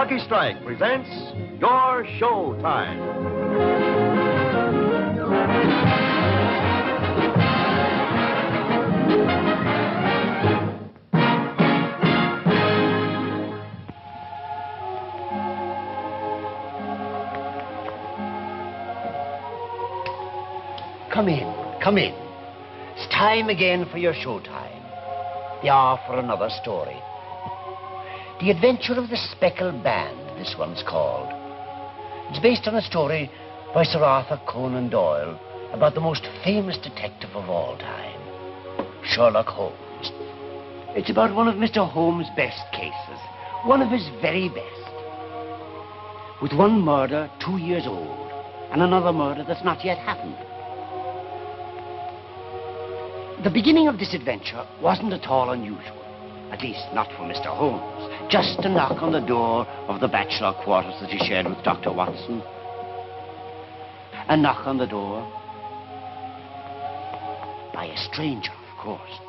Lucky Strike presents Your Show Time. Come in, come in. It's time again for your showtime. The hour for another story. The Adventure of the Speckled Band, this one's called. It's based on a story by Sir Arthur Conan Doyle about the most famous detective of all time, Sherlock Holmes. It's about one of Mr. Holmes' best cases, one of his very best. With one murder 2 years old and another murder that's not yet happened. The beginning of this adventure wasn't at all unusual, at least not for Mr. Holmes. Just a knock on the door of the bachelor quarters that he shared with Dr. Watson. A knock on the door by a stranger, of course.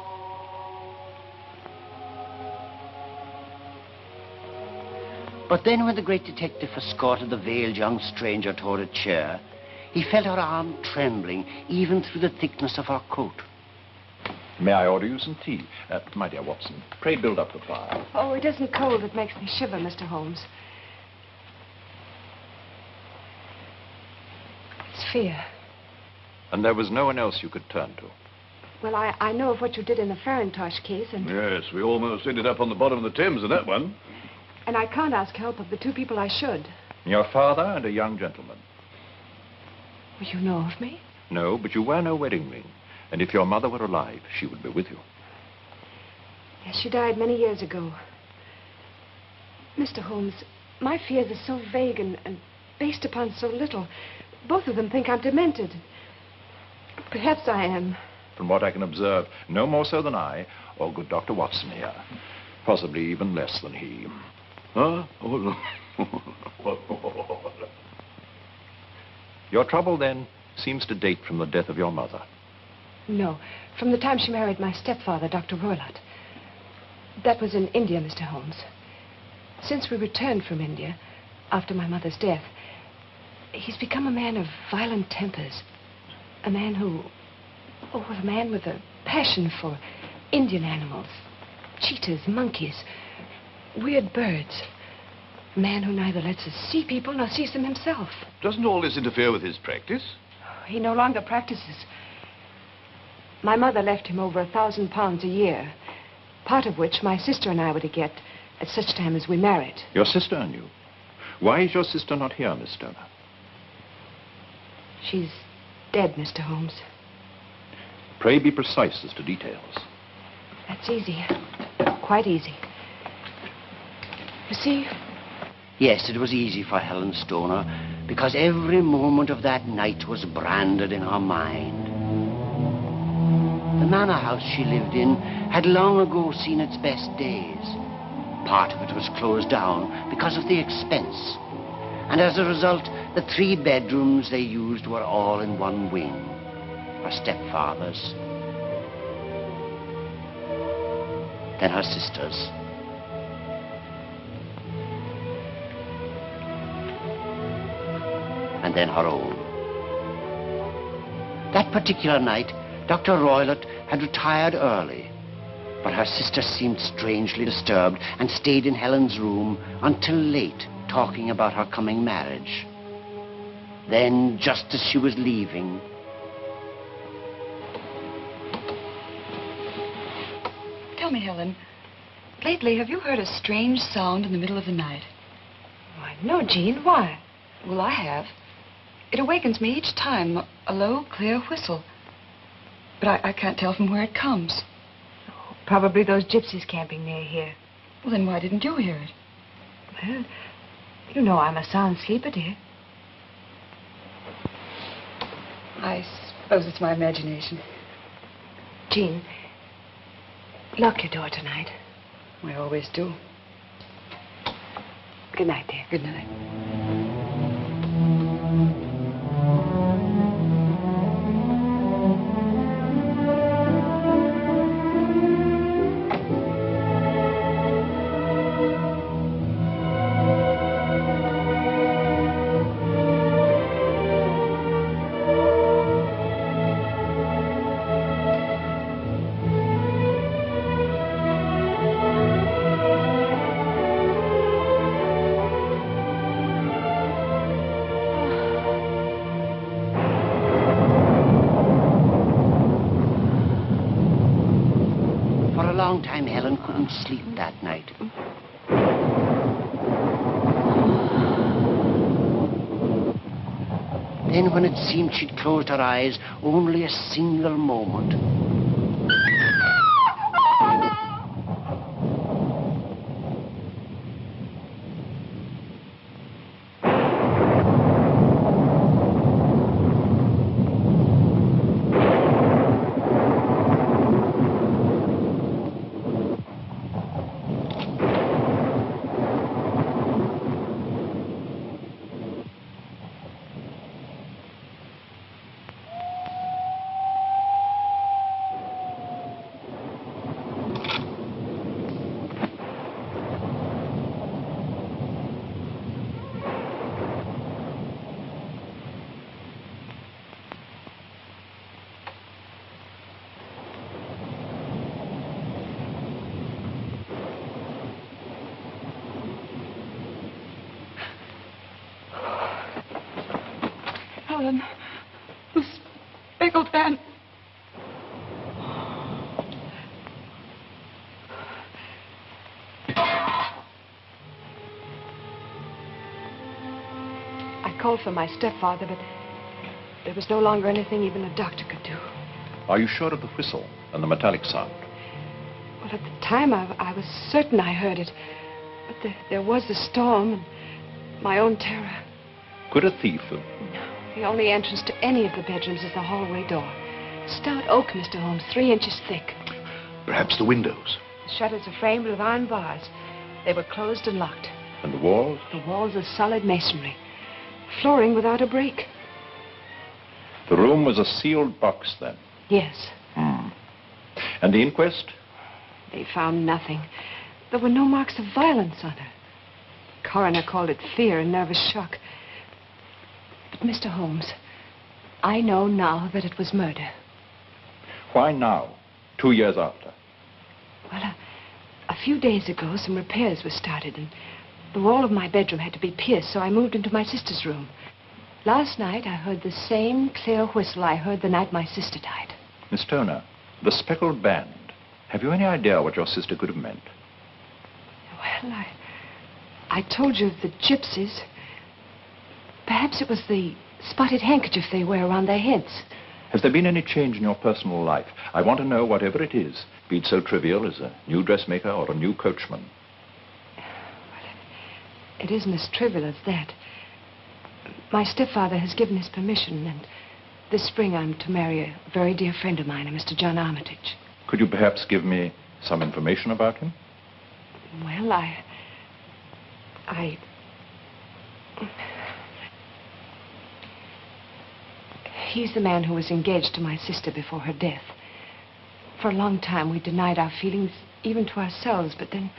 But then when the great detective escorted the veiled young stranger toward a chair, he felt her arm trembling even through the thickness of her coat. May I order you some tea? My dear Watson, pray build up the fire. Oh, it isn't cold that makes me shiver, Mr. Holmes. It's fear. And there was no one else you could turn to? Well, I know of what you did in the Farintosh case, and... Yes, we almost ended up on the bottom of the Thames in that one. And I can't ask help of the two people I should. Your father and a young gentleman. Well, you know of me? No, but you wear no wedding ring. And if your mother were alive, she would be with you. Yes, she died many years ago. Mr. Holmes, my fears are so vague and based upon so little. Both of them think I'm demented. Perhaps I am. From what I can observe, no more so than I, or good Dr. Watson here. Possibly even less than he. Huh? Your trouble, then, seems to date from the death of your mother. No, from the time she married my stepfather, Dr. Roylott. That was in India, Mr. Holmes. Since we returned from India, after my mother's death, he's become a man of violent tempers. A man who... Oh, a man with a passion for Indian animals. Cheetahs, monkeys, weird birds. A man who neither lets us see people nor sees them himself. Doesn't all this interfere with his practice? He no longer practices. My mother left him over £1,000 a year, part of which my sister and I were to get at such time as we married. Your sister and you? Why is your sister not here, Miss Stoner? She's dead, Mr. Holmes. Pray be precise as to details. That's easy. Quite easy. You see? Yes, it was easy for Helen Stoner, because every moment of that night was branded in her mind. The manor house she lived in had long ago seen its best days. Part of it was closed down because of the expense. And as a result, the 3 bedrooms they used were all in one wing. Her stepfather's, then her sister's, and then her own. That particular night, Dr. Roylott had retired early, but her sister seemed strangely disturbed and stayed in Helen's room until late, talking about her coming marriage. Then, just as she was leaving... Tell me, Helen, lately have you heard a strange sound in the middle of the night? Why, no, Jean. Why? Well, I have. It awakens me each time, a low, clear whistle. But I can't tell from where it comes. Oh, probably those gypsies camping near here. Well, then why didn't you hear it? Well, you know I'm a sound sleeper, dear. I suppose it's my imagination. Jean, lock your door tonight. I always do. Good night, dear. Good night. long time Helen couldn't sleep that night. Then when it seemed she'd closed her eyes only a single moment, Helen, the speckled man. I called for my stepfather, but there was no longer anything even a doctor could do. Are you sure of the whistle and the metallic sound? Well, at the time, I was certain I heard it. But there was the storm and my own terror. Could a thief have... The only entrance to any of the bedrooms is the hallway door. Stout oak, Mr. Holmes, 3 inches thick. Perhaps the windows. The shutters are framed with iron bars. They were closed and locked. And the walls? The walls are solid masonry. Flooring without a break. The room was a sealed box, then? Yes. And the inquest? They found nothing. There were no marks of violence on her. The coroner called it fear and nervous shock. But, Mr. Holmes, I know now that it was murder. Why now, 2 years after? Well, a few days ago, some repairs were started, and the wall of my bedroom had to be pierced, so I moved into my sister's room. Last night, I heard the same clear whistle I heard the night my sister died. Miss Stoner, the speckled band. Have you any idea what your sister could have meant? Well, I told you of the gypsies. Perhaps it was the spotted handkerchief they wear around their heads. Has there been any change in your personal life? I want to know whatever it is, be it so trivial as a new dressmaker or a new coachman. Well, it isn't as trivial as that. My stepfather has given his permission, and this spring I'm to marry a very dear friend of mine, a Mr. John Armitage. Could you perhaps give me some information about him? Well, He's the man who was engaged to my sister before her death. For a long time, we denied our feelings, even to ourselves, but then...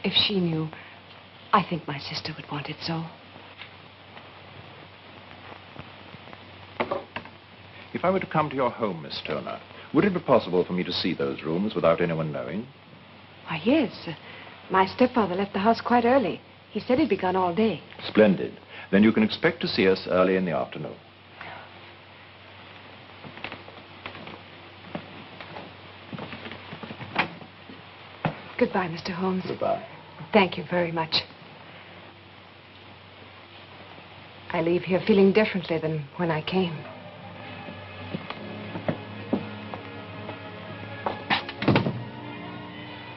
If she knew, I think my sister would want it so. If I were to come to your home, Miss Stoner, would it be possible for me to see those rooms without anyone knowing? Why, yes. My stepfather left the house quite early. He said he'd be gone all day. Splendid. Then you can expect to see us early in the afternoon. Goodbye, Mr. Holmes. Goodbye. Thank you very much. I leave here feeling differently than when I came.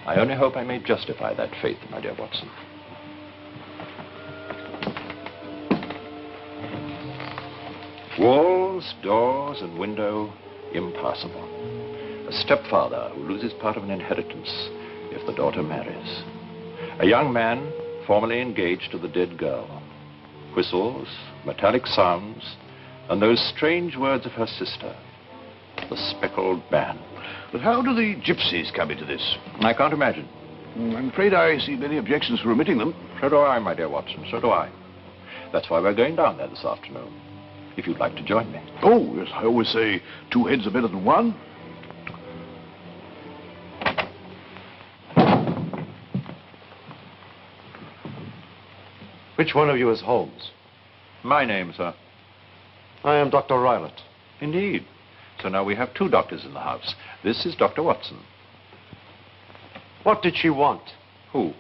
I only hope I may justify that faith, my dear Watson. Walls, doors, and window, impassable. A stepfather who loses part of an inheritance if the daughter marries. A young man formerly engaged to the dead girl. Whistles, metallic sounds, and those strange words of her sister. The speckled band. But how do the gypsies come into this? I can't imagine. I'm afraid I see many objections for omitting them. So do I, my dear Watson, so do I. That's why we're going down there this afternoon. If you'd like to join me. Oh, yes, I always say 2 heads are better than one. Which one of you is Holmes? My name, sir. I am Dr. Roylott. Indeed. So now we have two doctors in the house. This is Dr. Watson. What did she want? Who?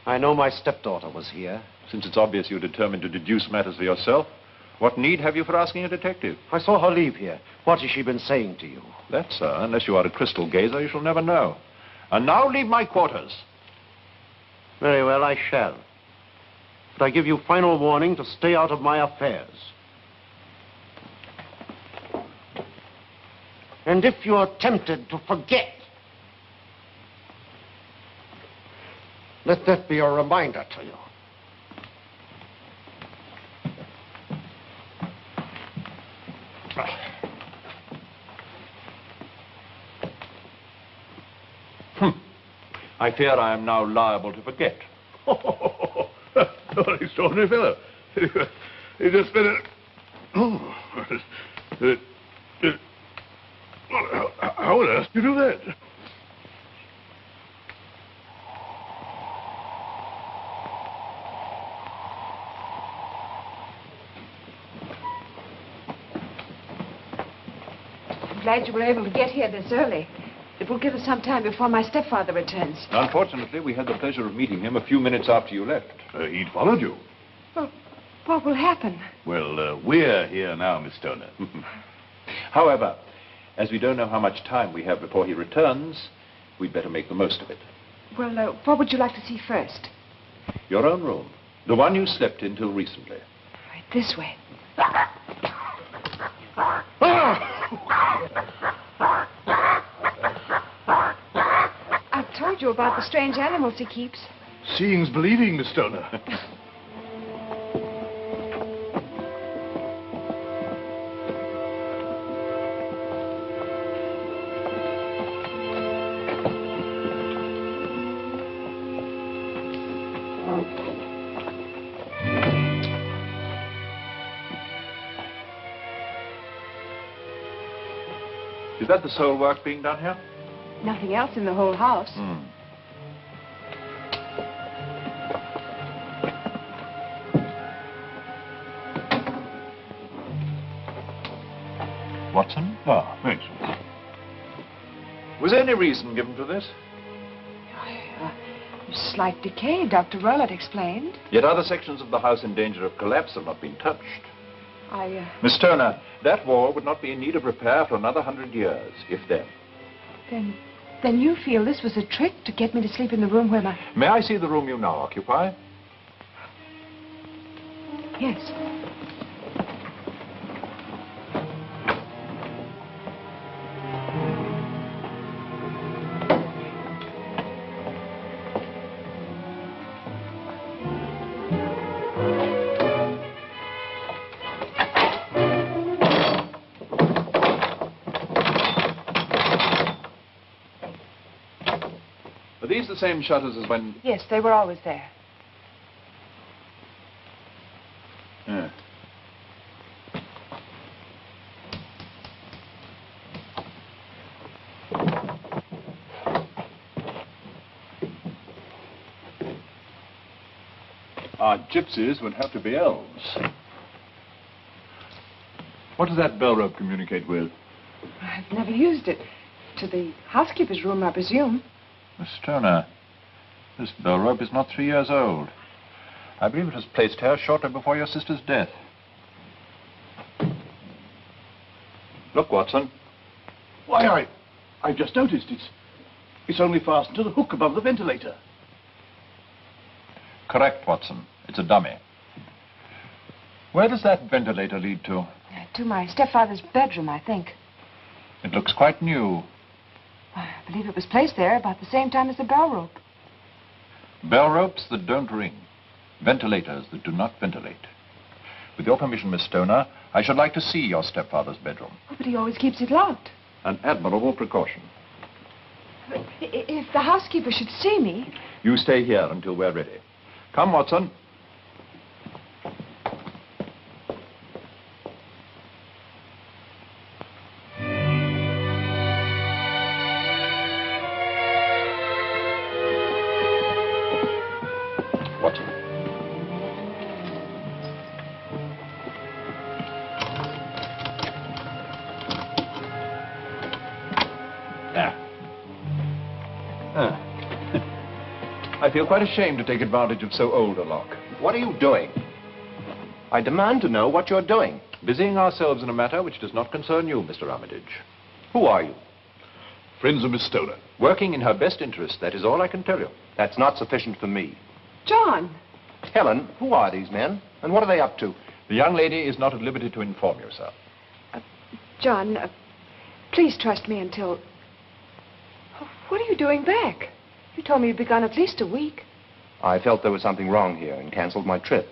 I know my stepdaughter was here. Since it's obvious you're determined to deduce matters for yourself, what need have you for asking a detective? I saw her leave here. What has she been saying to you? That, sir, unless you are a crystal gazer, you shall never know. And now leave my quarters. Very well, I shall. But I give you final warning to stay out of my affairs. And if you are tempted to forget, let that be a reminder to you. I fear I am now liable to forget. What an extraordinary fellow. He just been how on earth do you do that? I'm glad you were able to get here this early. It will give us some time before my stepfather returns. Unfortunately, we had the pleasure of meeting him a few minutes after you left. He'd followed you. Well, what will happen? Well, we're here now, Miss Stoner. However, as we don't know how much time we have before he returns, we'd better make the most of it. Well, what would you like to see first? Your own room. The one you slept in till recently. Right this way. I've told you about the strange animals he keeps. Seeing's believing, Miss Stoner. Is that the sole work being done here? Nothing else in the whole house. Watson? Ah, thanks. Was there any reason given for this? Slight decay, Dr. Roylott explained. Yet other sections of the house in danger of collapse have not been touched. Miss Stoner, that wall would not be in need of repair for another 100 years, if then. Then you feel this was a trick to get me to sleep in the room where my... May I see the room you now occupy? Yes. Are these the same shutters as when... Yes, they were always there. Yeah. Our gypsies would have to be elves. What does that bell rope communicate with? I've never used it. To the housekeeper's room, I presume. Miss Stoner, this bell rope is not 3 years old. I believe it was placed here shortly before your sister's death. Look, Watson. Why, I've just noticed it's only fastened to the hook above the ventilator. Correct, Watson. It's a dummy. Where does that ventilator lead to? To my stepfather's bedroom, I think. It looks quite new. I believe it was placed there about the same time as the bell rope. Bell ropes that don't ring. Ventilators that do not ventilate. With your permission, Miss Stoner, I should like to see your stepfather's bedroom. Oh, but he always keeps it locked. An admirable precaution. If the housekeeper should see me... You stay here until we're ready. Come, Watson. Watson. feel quite ashamed to take advantage of so old a lock. What are you doing? I demand to know what you're doing. Busying ourselves in a matter which does not concern you, Mr. Armitage. Who are you? Friends of Miss Stoner. Working in her best interest, that is all I can tell you. That's not sufficient for me. John! Helen, who are these men? And what are they up to? The young lady is not at liberty to inform you, sir. John, please trust me until... Oh, what are you doing back? You told me you'd be gone at least a week. I felt there was something wrong here and canceled my trip.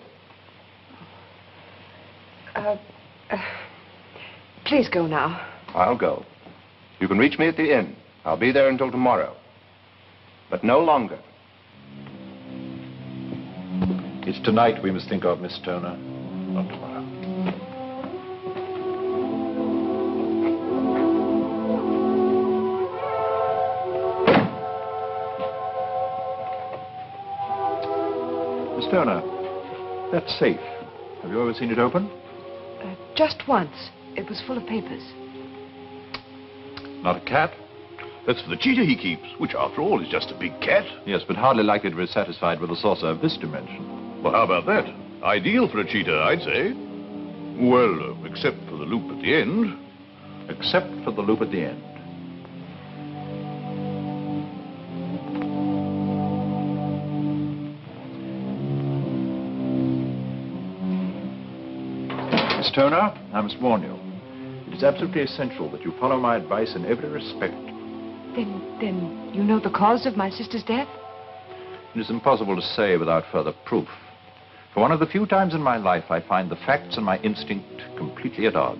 Please go now. I'll go. You can reach me at the inn. I'll be there until tomorrow. But no longer. It's tonight we must think of, Miss Stoner, not tomorrow. Miss Stoner, that's safe. Have you ever seen it open? Just once. It was full of papers. Not a cat? That's for the cheetah he keeps, which, after all, is just a big cat. Yes, but hardly likely to be satisfied with a saucer of this dimension. Well, how about that? Ideal for a cheetah, I'd say. Well, except for the loop at the end. Except for the loop at the end. Miss Stoner, I must warn you. It is absolutely essential that you follow my advice in every respect. Then you know the cause of my sister's death? It is impossible to say without further proof. For one of the few times in my life, I find the facts and my instinct completely at odds.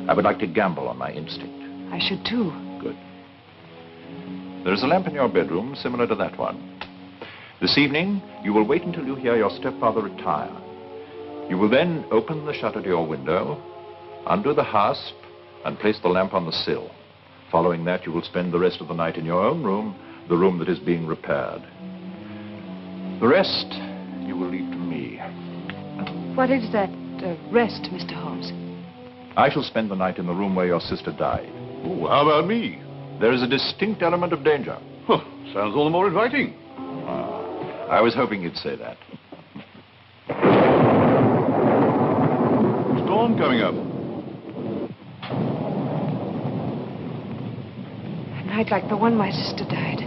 I would like to gamble on my instinct. I should too. Good. There is a lamp in your bedroom similar to that one. This evening, you will wait until you hear your stepfather retire. You will then open the shutter to your window, undo the hasp, and place the lamp on the sill. Following that, you will spend the rest of the night in your own room, the room that is being repaired. The rest, you will leave to me. What is that rest, Mr. Holmes? I shall spend the night in the room where your sister died. Oh, how about me? There is a distinct element of danger. Huh, sounds all the more inviting. I was hoping you'd say that. Storm coming up. A night like the one my sister died.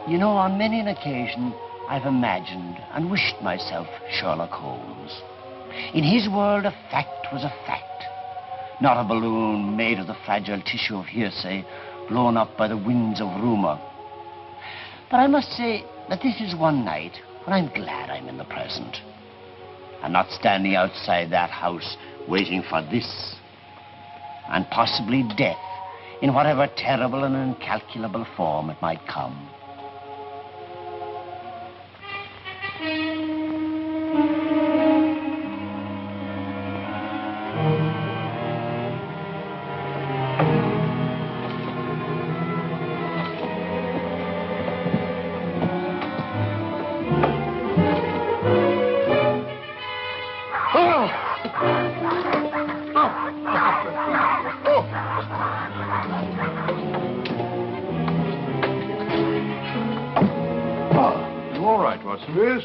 You know, on many an occasion, I've imagined and wished myself Sherlock Holmes. In his world, a fact was a fact, not a balloon made of the fragile tissue of hearsay blown up by the winds of rumor. But I must say that this is one night when I'm glad I'm in the present. I'm not standing outside that house waiting for this, and possibly death, in whatever terrible and incalculable form it might come.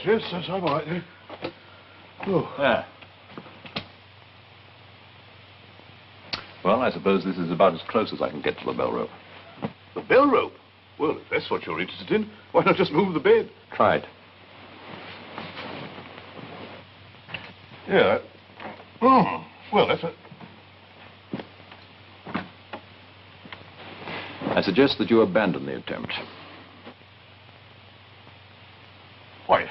Yes, I'm all right. Oh. Yeah. Well, I suppose this is about as close as I can get to the bell rope. The bell rope? Well, if that's what you're interested in, why not just move the bed? Try it. Yeah. Oh, well, that's a... I suggest that you abandon the attempt. Why, it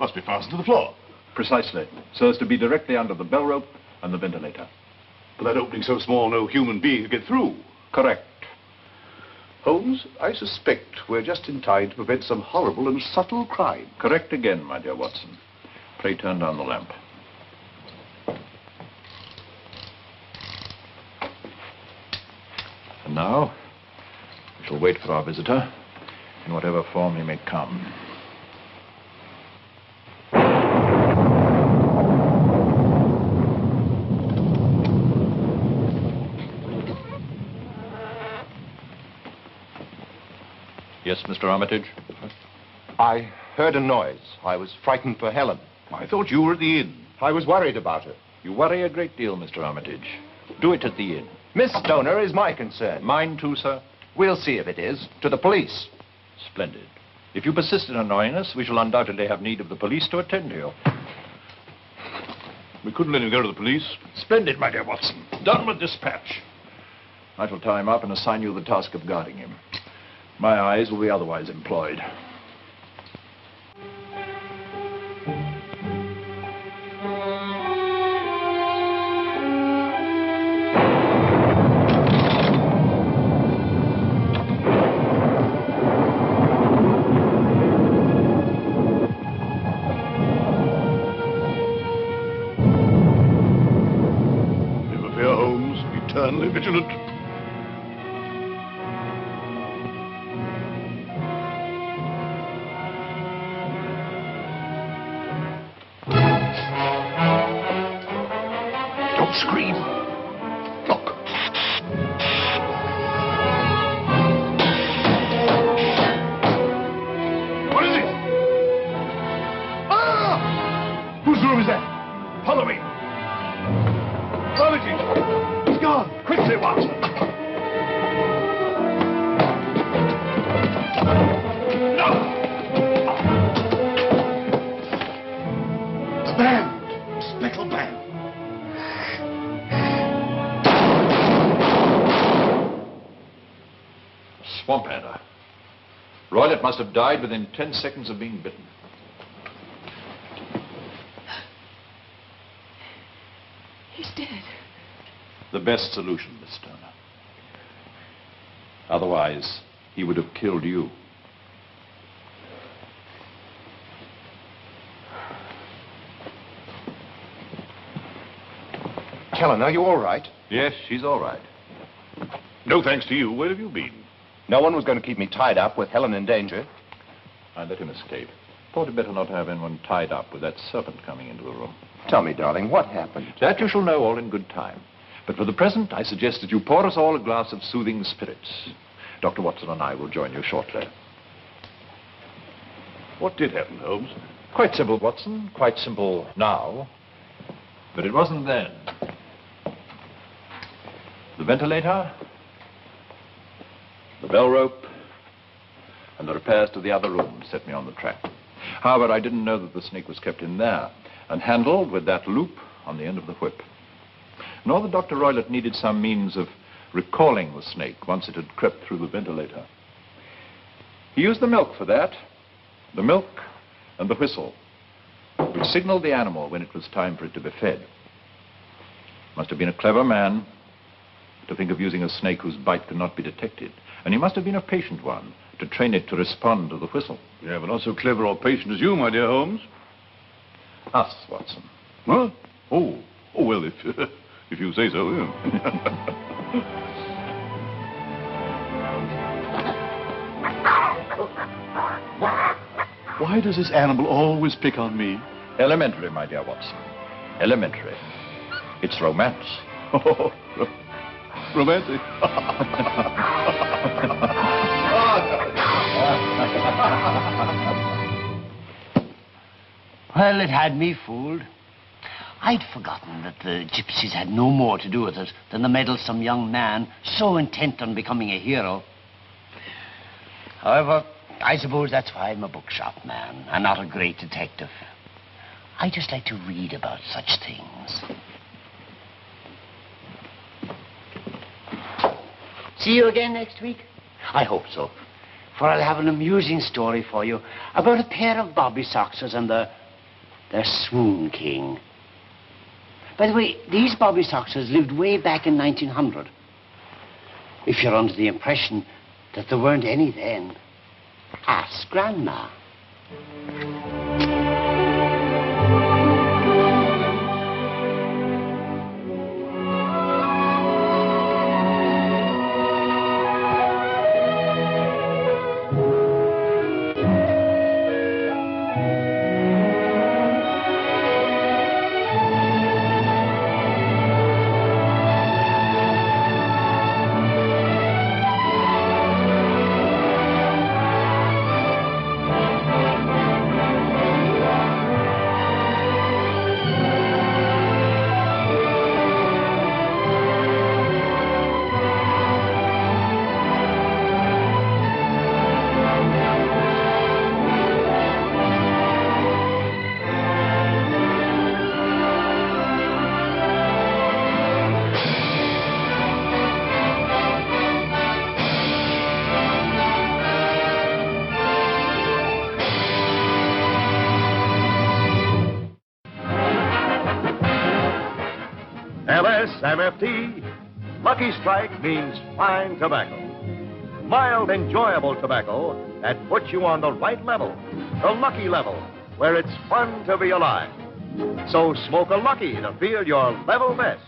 must be fastened to the floor. Precisely. So as to be directly under the bell rope and the ventilator. But that opening so small, no human being could get through. Correct. Holmes, I suspect we're just in time to prevent some horrible and subtle crime. Correct again, my dear Watson. Pray turn down the lamp. And now, we shall wait for our visitor, in whatever form he may come. Yes, Mr. Armitage? I heard a noise. I was frightened for Helen. I thought you were at the inn. I was worried about her. You worry a great deal, Mr. Armitage. Do it at the inn. Miss Stoner is my concern. Mine too, sir. We'll see if it is. To the police. Splendid. If you persist in annoying us, we shall undoubtedly have need of the police to attend to you. We couldn't let him go to the police. Splendid, my dear Watson. Done with dispatch. I shall tie him up and assign you the task of guarding him. My eyes will be otherwise employed. Never fear, Holmes. Eternally vigilant. Don't scream. Look. What is it? Ah! Whose room is that? Follow me. Armitage! He's gone! Quickly, Watson! No! The band! Speckled band! Swamp adder. Roylott must have died within 10 seconds of being bitten. He's dead. The best solution, Miss Stoner. Otherwise, he would have killed you. Helen, are you all right? Yes, she's all right. No thanks to you. Where have you been? No one was going to keep me tied up with Helen in danger. I let him escape. Thought it better not to have anyone tied up with that serpent coming into the room. Tell me, darling, what happened? That you shall know all in good time. But for the present, I suggest that you pour us all a glass of soothing spirits. Dr. Watson and I will join you shortly. What did happen, Holmes? Quite simple, Watson. Quite simple now. But it wasn't then. The ventilator, the bell rope, and the repairs to the other room set me on the track. However, I didn't know that the snake was kept in there and handled with that loop on the end of the whip. Nor that Dr. Roylott needed some means of recalling the snake once it had crept through the ventilator. He used the milk for that. The milk and the whistle, which signaled the animal when it was time for it to be fed. Must have been a clever man to think of using a snake whose bite could not be detected. And he must have been a patient one to train it to respond to the whistle. Yeah, but not so clever or patient as you, my dear Holmes. Us, Watson. Huh? Oh, well, if you say so, yeah. Why does this animal always pick on me? Elementary, my dear Watson. Elementary. It's romance. Oh, romantic. Well, it had me fooled. I'd forgotten that the gypsies had no more to do with it than the meddlesome young man so intent on becoming a hero. However, I suppose that's why I'm a bookshop man and not a great detective. I just like to read about such things. See you again next week? I hope so. For I'll have an amusing story for you about a pair of bobby soxers and their swoon king. By the way, these bobby soxers lived way back in 1900. If you're under the impression that there weren't any then, ask Grandma. LSMFT. Lucky Strike means fine tobacco. Mild, enjoyable tobacco that puts you on the right level, the lucky level, where it's fun to be alive. So smoke a Lucky to feel your level best.